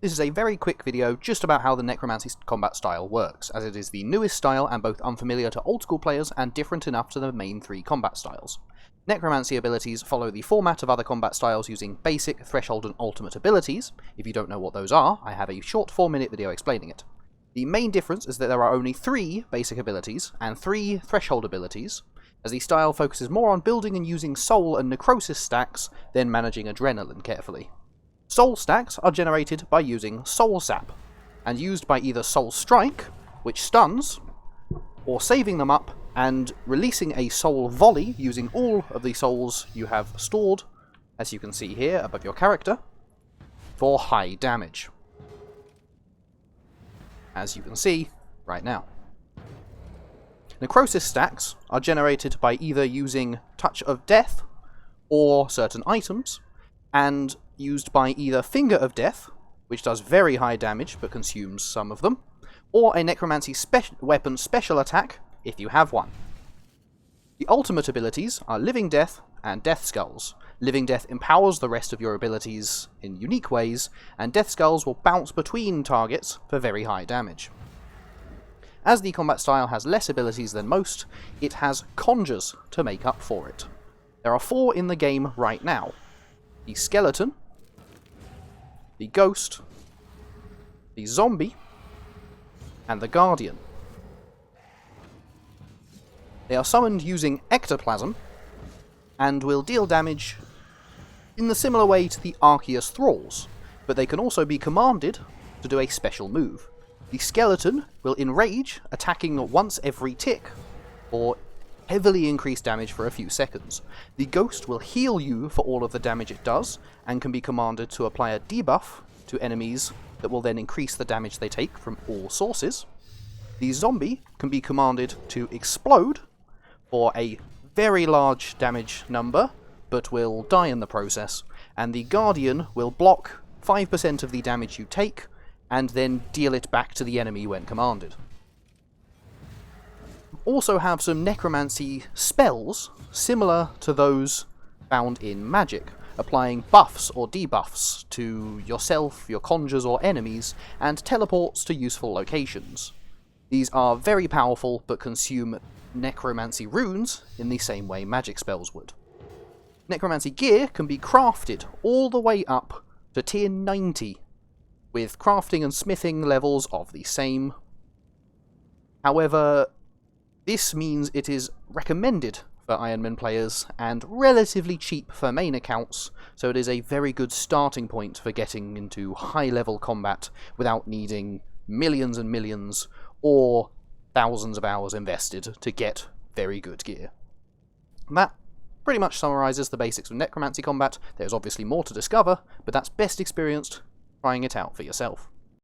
This is a very quick video just about how the Necromancy combat style works, as it is the newest style and both unfamiliar to old school players and different enough to the main three combat styles. Necromancy abilities follow the format of other combat styles using basic, threshold and ultimate abilities. If you don't know what those are, I have a short 4-minute video explaining it. The main difference is that there are only 3 basic abilities and 3 threshold abilities, as the style focuses more on building and using soul and necrosis stacks than managing adrenaline carefully. Soul stacks are generated by using Soul Sap, and used by either Soul Strike, which stuns, or saving them up and releasing a Soul Volley using all of the souls you have stored, as you can see here above your character, for high damage. As you can see right now. Necrosis stacks are generated by either using Touch of Death or certain items, and used by either Finger of Death, which does very high damage but consumes some of them, or a Necromancy weapon special attack, if you have one. The ultimate abilities are Living Death and Death Skulls. Living Death empowers the rest of your abilities in unique ways, and Death Skulls will bounce between targets for very high damage. As the combat style has less abilities than most, it has Conjures to make up for it. There are 4 in the game right now. The Skeleton, the Ghost, the Zombie, and the Guardian. They are summoned using Ectoplasm, and will deal damage in the similar way to the Arceus Thralls, but they can also be commanded to do a special move. The Skeleton will enrage, attacking once every tick, or heavily increased damage for a few seconds. The Ghost will heal you for all of the damage it does, and can be commanded to apply a debuff to enemies that will then increase the damage they take from all sources. The Zombie can be commanded to explode for a very large damage number, but will die in the process, and the Guardian will block 5% of the damage you take, and then deal it back to the enemy when commanded. Also have some necromancy spells similar to those found in magic, applying buffs or debuffs to yourself, your conjures or enemies, and teleports to useful locations. These are very powerful but consume necromancy runes in the same way magic spells would. Necromancy gear can be crafted all the way up to tier 90, with crafting and smithing levels of the same. However, this means it is recommended for Ironman players and relatively cheap for main accounts, so it is a very good starting point for getting into high-level combat without needing millions and millions or thousands of hours invested to get very good gear. And that pretty much summarises the basics of necromancy combat. There's obviously more to discover, but that's best experienced trying it out for yourself.